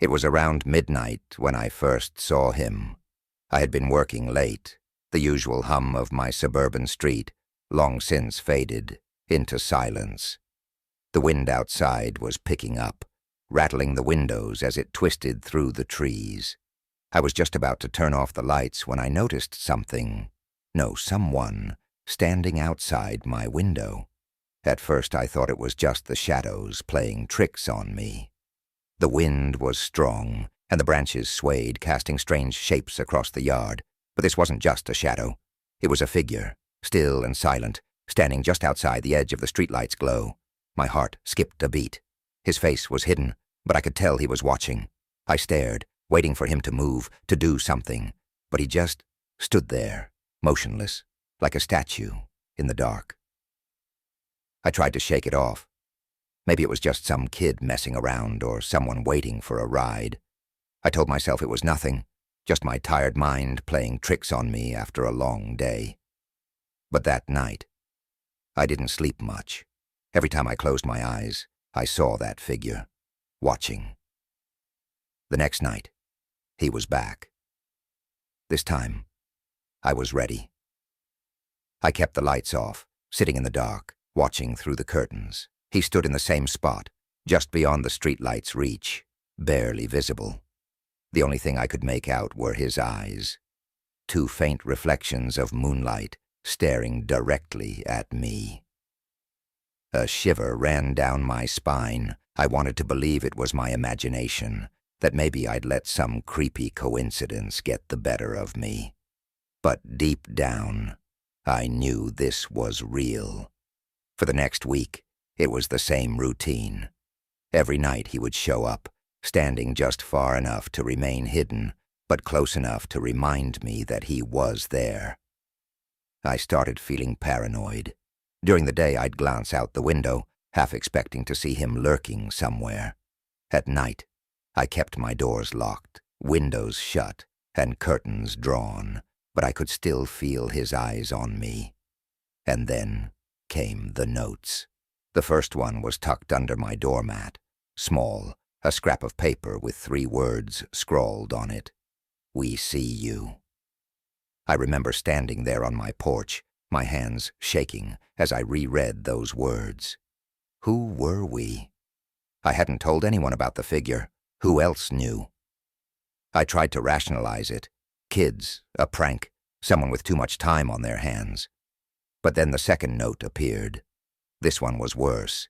It was around midnight when I first saw him. I had been working late, the usual hum of my suburban street, long since faded into silence. The wind outside was picking up, rattling the windows as it twisted through the trees. I was just about to turn off the lights when I noticed someone, standing outside my window. At first I thought it was just the shadows playing tricks on me. The wind was strong, and the branches swayed, casting strange shapes across the yard. But this wasn't just a shadow. It was a figure, still and silent, standing just outside the edge of the streetlight's glow. My heart skipped a beat. His face was hidden, but I could tell he was watching. I stared, waiting for him to move, to do something. But he just stood there, motionless, like a statue in the dark. I tried to shake it off. Maybe it was just some kid messing around or someone waiting for a ride. I told myself it was nothing, just my tired mind playing tricks on me after a long day. But that night, I didn't sleep much. Every time I closed my eyes, I saw that figure, watching. The next night, he was back. This time, I was ready. I kept the lights off, sitting in the dark, watching through the curtains. He stood in the same spot, just beyond the streetlight's reach, barely visible. The only thing I could make out were his eyes, two faint reflections of moonlight staring directly at me. A shiver ran down my spine. I wanted to believe it was my imagination, that maybe I'd let some creepy coincidence get the better of me. But deep down, I knew this was real. For the next week, it was the same routine. Every night he would show up, standing just far enough to remain hidden, but close enough to remind me that he was there. I started feeling paranoid. During the day, I'd glance out the window, half expecting to see him lurking somewhere. At night, I kept my doors locked, windows shut, and curtains drawn, but I could still feel his eyes on me. And then came the notes. The first one was tucked under my doormat, small, a scrap of paper with 3 words scrawled on it. "We see you." I remember standing there on my porch, my hands shaking as I reread those words. Who were we? I hadn't told anyone about the figure. Who else knew? I tried to rationalize it. Kids, a prank, someone with too much time on their hands. But then the second note appeared. This one was worse.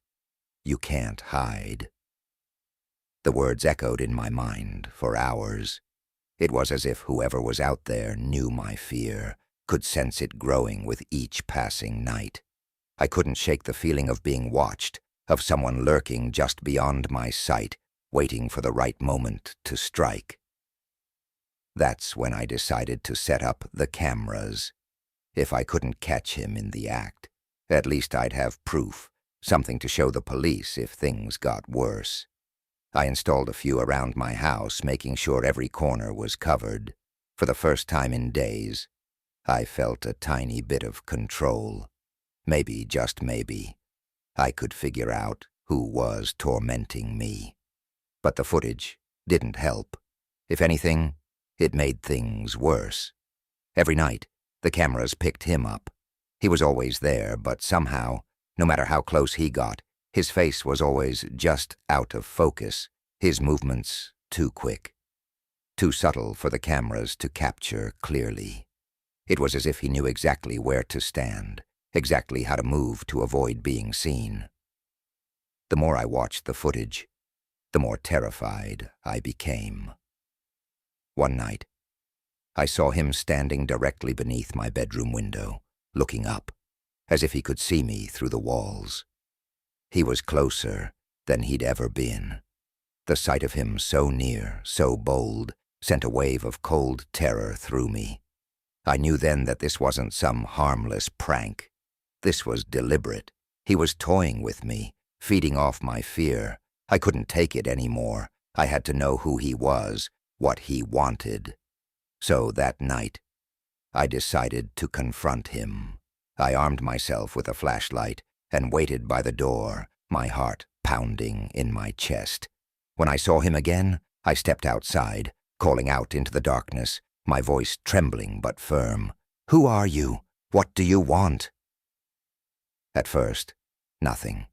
You can't hide. The words echoed in my mind for hours. It was as if whoever was out there knew my fear, could sense it growing with each passing night. I couldn't shake the feeling of being watched, of someone lurking just beyond my sight, waiting for the right moment to strike. That's when I decided to set up the cameras. If I couldn't catch him in the act, at least I'd have proof, something to show the police if things got worse. I installed a few around my house, making sure every corner was covered. For the first time in days, I felt a tiny bit of control. Maybe, just maybe, I could figure out who was tormenting me. But the footage didn't help. If anything, it made things worse. Every night, the cameras picked him up. He was always there, but somehow, no matter how close he got, his face was always just out of focus, his movements too quick, too subtle for the cameras to capture clearly. It was as if he knew exactly where to stand, exactly how to move to avoid being seen. The more I watched the footage, the more terrified I became. One night, I saw him standing directly beneath my bedroom window, looking up, as if he could see me through the walls. He was closer than he'd ever been. The sight of him so near, so bold, sent a wave of cold terror through me. I knew then that this wasn't some harmless prank. This was deliberate. He was toying with me, feeding off my fear. I couldn't take it anymore. I had to know who he was, what he wanted. So that night, I decided to confront him. I armed myself with a flashlight and waited by the door, my heart pounding in my chest. When I saw him again, I stepped outside, calling out into the darkness, my voice trembling but firm. "Who are you? What do you want?" At first, nothing.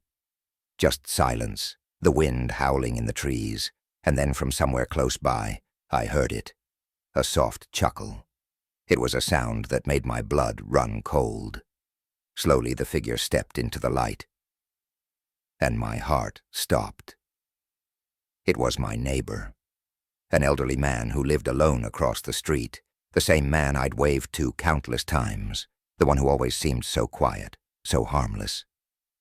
Just silence, the wind howling in the trees, and then from somewhere close by, I heard it. A soft chuckle. It was a sound that made my blood run cold. Slowly the figure stepped into the light, and my heart stopped. It was my neighbor, an elderly man who lived alone across the street, the same man I'd waved to countless times, the one who always seemed so quiet, so harmless.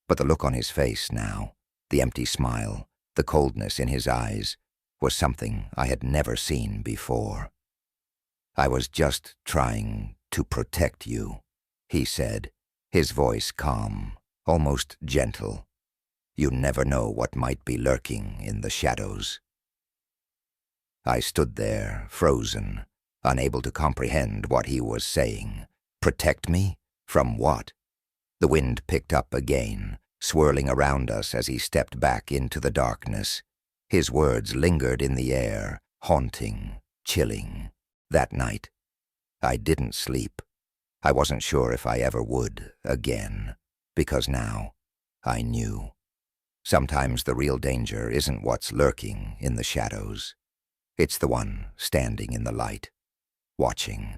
But the look on his face now, the empty smile, the coldness in his eyes, was something I had never seen before. "I was just trying to protect you," he said, his voice calm, almost gentle. "You never know what might be lurking in the shadows." I stood there, frozen, unable to comprehend what he was saying. Protect me? From what? The wind picked up again, swirling around us as he stepped back into the darkness. His words lingered in the air, haunting, chilling. That night, I didn't sleep. I wasn't sure if I ever would again, because now I knew. Sometimes the real danger isn't what's lurking in the shadows. It's the one standing in the light, watching.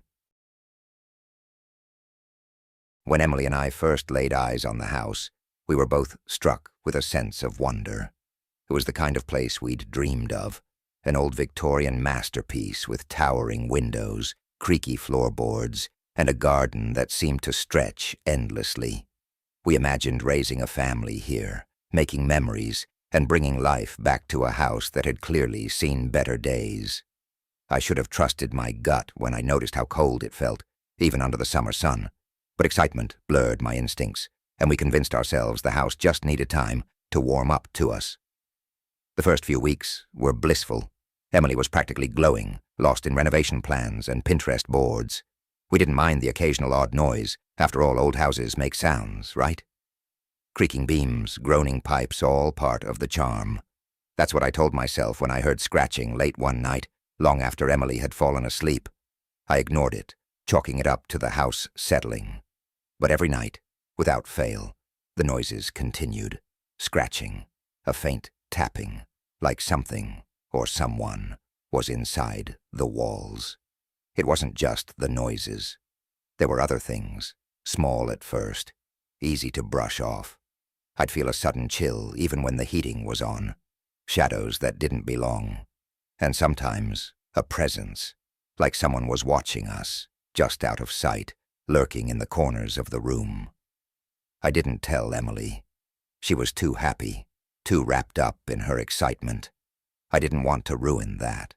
When Emily and I first laid eyes on the house, we were both struck with a sense of wonder. It was the kind of place we'd dreamed of, an old Victorian masterpiece with towering windows, creaky floorboards, and a garden that seemed to stretch endlessly. We imagined raising a family here, making memories, and bringing life back to a house that had clearly seen better days. I should have trusted my gut when I noticed how cold it felt, even under the summer sun. But excitement blurred my instincts, and we convinced ourselves the house just needed time to warm up to us. The first few weeks were blissful. Emily was practically glowing, lost in renovation plans and Pinterest boards. We didn't mind the occasional odd noise. After all, old houses make sounds, right? Creaking beams, groaning pipes, all part of the charm. That's what I told myself when I heard scratching late one night, long after Emily had fallen asleep. I ignored it, chalking it up to the house settling. But every night, without fail, the noises continued. Scratching, a faint tapping, like something or someone was inside the walls. It wasn't just the noises. There were other things, small at first, easy to brush off. I'd feel a sudden chill even when the heating was on, shadows that didn't belong, and sometimes a presence, like someone was watching us, just out of sight, lurking in the corners of the room. I didn't tell Emily. She was too happy, too wrapped up in her excitement. I didn't want to ruin that.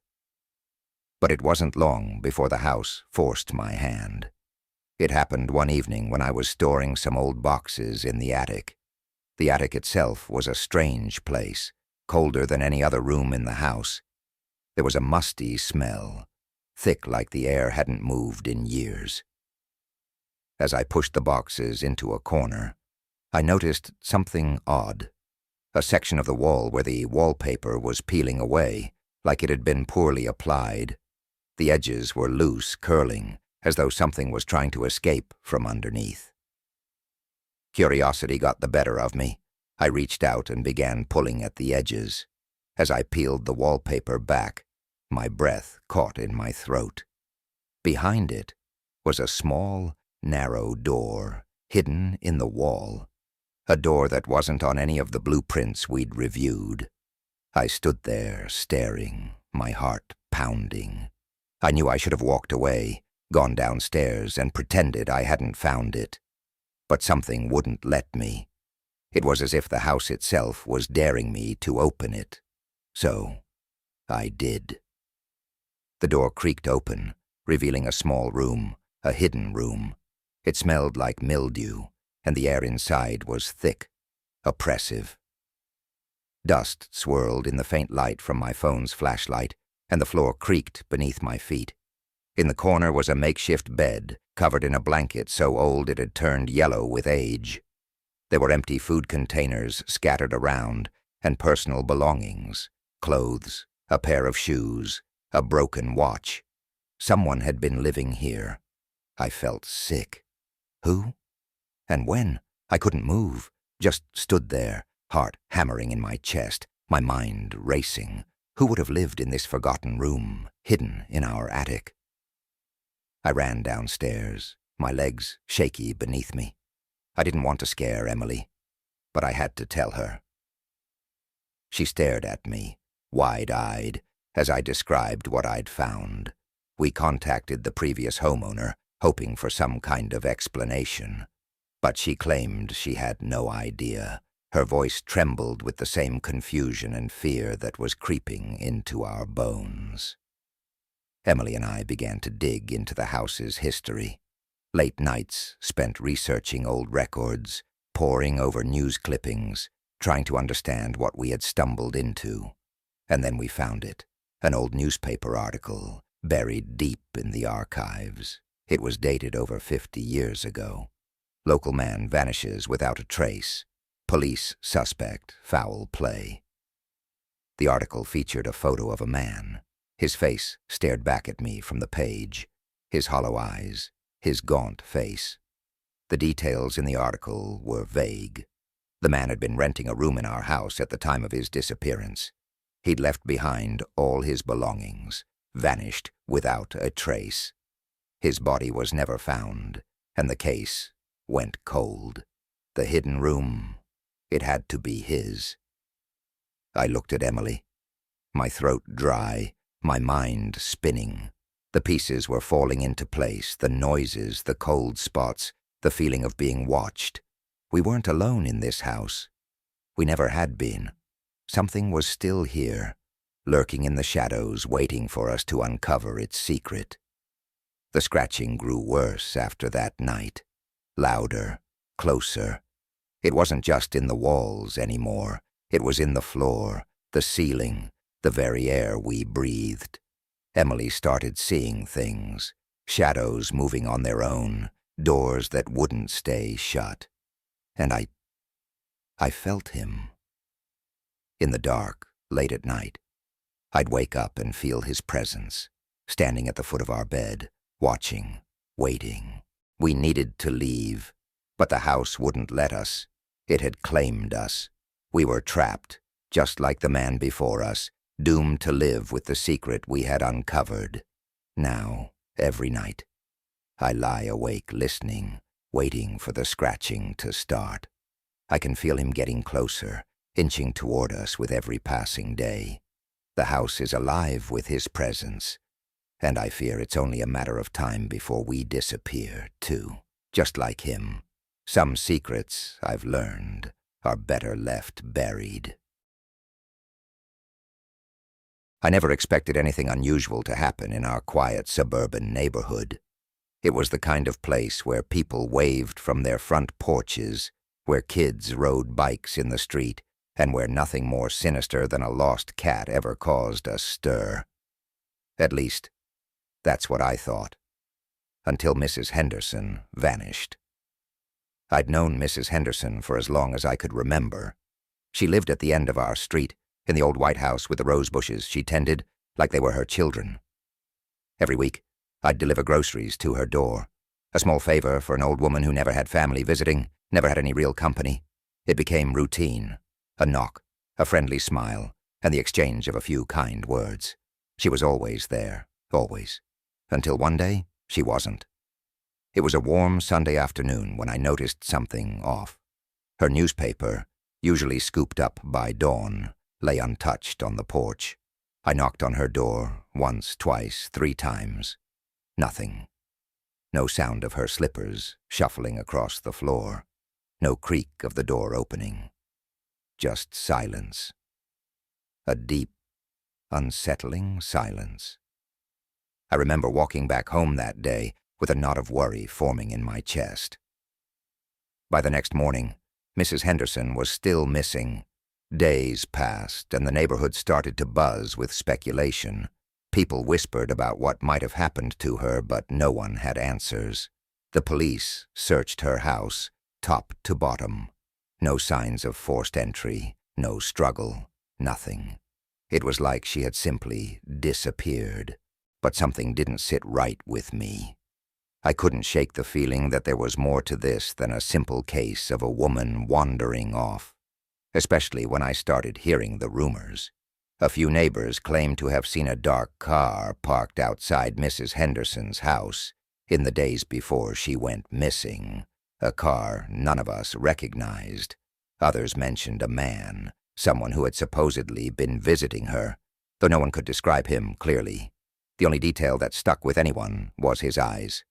But it wasn't long before the house forced my hand. It happened one evening when I was storing some old boxes in the attic. The attic itself was a strange place, colder than any other room in the house. There was a musty smell, thick like the air hadn't moved in years. As I pushed the boxes into a corner, I noticed something odd. A section of the wall where the wallpaper was peeling away, like it had been poorly applied. The edges were loose, curling, as though something was trying to escape from underneath. Curiosity got the better of me. I reached out and began pulling at the edges. As I peeled the wallpaper back, my breath caught in my throat. Behind it was a small, narrow door, hidden in the wall. A door that wasn't on any of the blueprints we'd reviewed. I stood there, staring, my heart pounding. I knew I should have walked away, gone downstairs, and pretended I hadn't found it. But something wouldn't let me. It was as if the house itself was daring me to open it. So I did. The door creaked open, revealing a small room, a hidden room. It smelled like mildew, and the air inside was thick, oppressive. Dust swirled in the faint light from my phone's flashlight, and the floor creaked beneath my feet. In the corner was a makeshift bed, covered in a blanket so old it had turned yellow with age. There were empty food containers scattered around, and personal belongings, clothes, A pair of shoes, a broken watch. Someone had been living here. I felt sick. Who? And when? I couldn't move, just stood there, heart hammering in my chest, my mind racing. Who would have lived in this forgotten room, hidden in our attic? I ran downstairs, my legs shaky beneath me. I didn't want to scare Emily, but I had to tell her. She stared at me, wide-eyed, as I described what I'd found. We contacted the previous homeowner, hoping for some kind of explanation. But she claimed she had no idea. Her voice trembled with the same confusion and fear that was creeping into our bones. Emily and I began to dig into the house's history. Late nights spent researching old records, poring over news clippings, trying to understand what we had stumbled into. And then we found it, an old newspaper article, buried deep in the archives. It was dated over 50 years ago. Local man vanishes without a trace. Police suspect foul play. The article featured a photo of a man. His face stared back at me from the page, his hollow eyes, his gaunt face. The details in the article were vague. The man had been renting a room in our house at the time of his disappearance. He'd left behind all his belongings, vanished without a trace. His body was never found, and the case went cold. The hidden room, it had to be his. I looked at Emily, my throat dry, my mind spinning. The pieces were falling into place, the noises, the cold spots, the feeling of being watched. We weren't alone in this house. We never had been. Something was still here, lurking in the shadows, waiting for us to uncover its secret. The scratching grew worse after that night, louder, closer. It wasn't just in the walls anymore. It was in the floor, the ceiling, the very air we breathed. Emily started seeing things, shadows moving on their own, doors that wouldn't stay shut. And I felt him. In the dark, late at night, I'd wake up and feel his presence, standing at the foot of our bed, watching, waiting. We needed to leave, but the house wouldn't let us. It had claimed us. We were trapped, just like the man before us, doomed to live with the secret we had uncovered. Now, every night, I lie awake listening, waiting for the scratching to start. I can feel him getting closer, inching toward us with every passing day. The house is alive with his presence, and I fear it's only a matter of time before we disappear, too, just like him. Some secrets, I've learned, are better left buried. I never expected anything unusual to happen in our quiet suburban neighborhood. It was the kind of place where people waved from their front porches, where kids rode bikes in the street, and where nothing more sinister than a lost cat ever caused a stir. At least, that's what I thought, until Mrs. Henderson vanished. I'd known Mrs. Henderson for as long as I could remember. She lived at the end of our street, in the old white house with the rose bushes she tended like they were her children. Every week, I'd deliver groceries to her door, a small favor for an old woman who never had family visiting, never had any real company. It became routine, a knock, a friendly smile, and the exchange of a few kind words. She was always there, always, until one day she wasn't. It was a warm Sunday afternoon when I noticed something off. Her newspaper, usually scooped up by dawn, lay untouched on the porch. I knocked on her door once, twice, 3 times. Nothing. No sound of her slippers shuffling across the floor. No creak of the door opening. Just silence. A deep, unsettling silence. I remember walking back home that day with a knot of worry forming in my chest. By the next morning, Mrs. Henderson was still missing. Days passed, and the neighborhood started to buzz with speculation. People whispered about what might have happened to her, but no one had answers. The police searched her house, top to bottom. No signs of forced entry, no struggle, nothing. It was like she had simply disappeared, but something didn't sit right with me. I couldn't shake the feeling that there was more to this than a simple case of a woman wandering off, especially when I started hearing the rumors. A few neighbors claimed to have seen a dark car parked outside Mrs. Henderson's house in the days before she went missing, a car none of us recognized. Others mentioned a man, someone who had supposedly been visiting her, though no one could describe him clearly. The only detail that stuck with anyone was his eyes.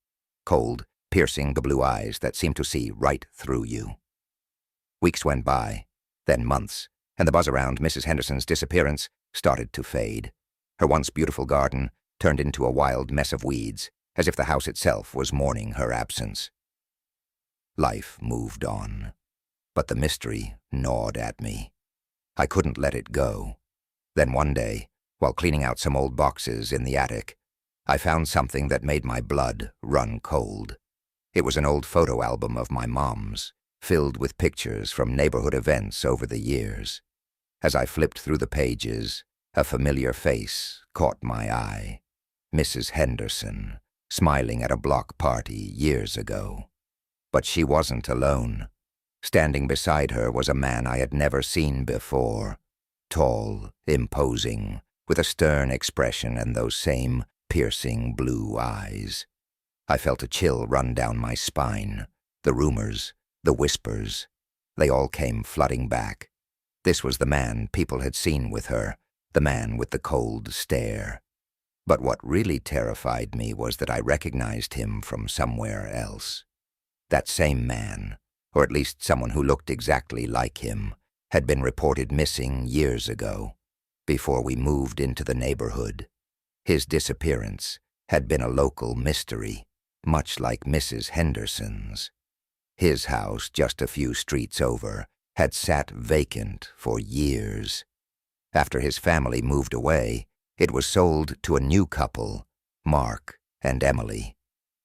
Cold, piercing blue eyes that seemed to see right through you. Weeks went by, then months, and the buzz around Mrs. Henderson's disappearance started to fade. Her once beautiful garden turned into a wild mess of weeds, as if the house itself was mourning her absence. Life moved on, but the mystery gnawed at me. I couldn't let it go. Then one day, while cleaning out some old boxes in the attic, I found something that made my blood run cold. It was an old photo album of my mom's, filled with pictures from neighborhood events over the years. As I flipped through the pages, a familiar face caught my eye. Mrs. Henderson, smiling at a block party years ago. But she wasn't alone. Standing beside her was a man I had never seen before. Tall, imposing, with a stern expression and those same piercing blue eyes. I felt a chill run down my spine. The rumors, the whispers, they all came flooding back. This was the man people had seen with her, the man with the cold stare. But what really terrified me was that I recognized him from somewhere else. That same man, or at least someone who looked exactly like him, had been reported missing years ago, before we moved into the neighborhood. His disappearance had been a local mystery, much like Mrs. Henderson's. His house, just a few streets over, had sat vacant for years. After his family moved away, it was sold to a new couple, Mark and Emily.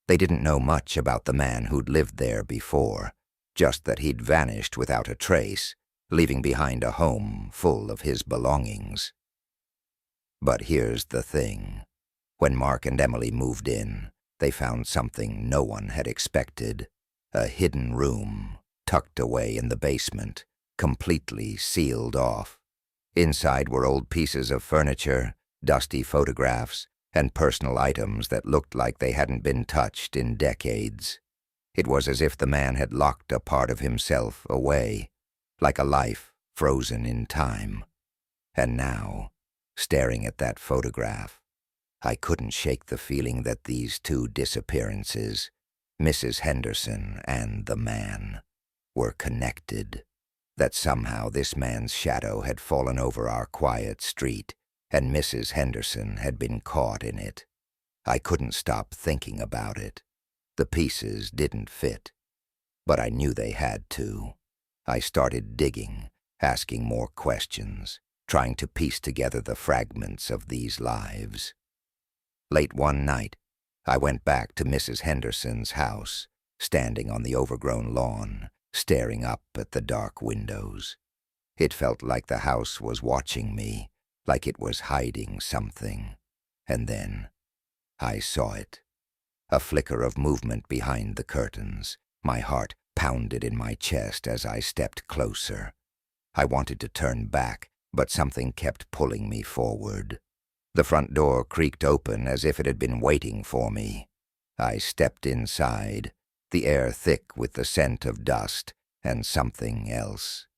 They didn't know much about the man who'd lived there before, just that he'd vanished without a trace, leaving behind a home full of his belongings. But here's the thing. When Mark and Emily moved in, they found something no one had expected. A hidden room, tucked away in the basement, completely sealed off. Inside were old pieces of furniture, dusty photographs, and personal items that looked like they hadn't been touched in decades. It was as if the man had locked a part of himself away, like a life frozen in time. And now, staring at that photograph, I couldn't shake the feeling that these two disappearances, Mrs. Henderson and the man, were connected. That somehow this man's shadow had fallen over our quiet street, and Mrs. Henderson had been caught in it. I couldn't stop thinking about it. The pieces didn't fit, but I knew they had to. I started digging, asking more questions, trying to piece together the fragments of these lives. Late one night, I went back to Mrs. Henderson's house, standing on the overgrown lawn, staring up at the dark windows. It felt like the house was watching me, like it was hiding something. And then I saw it. A flicker of movement behind the curtains. My heart pounded in my chest as I stepped closer. I wanted to turn back, but something kept pulling me forward. The front door creaked open as if it had been waiting for me. I stepped inside, the air thick with the scent of dust and something else,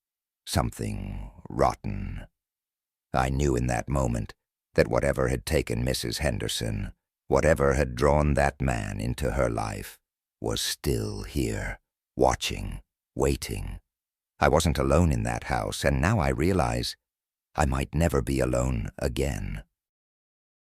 something rotten. I knew in that moment that whatever had taken Mrs. Henderson, whatever had drawn that man into her life, was still here, watching, waiting. I wasn't alone in that house, and now I realize I might never be alone again.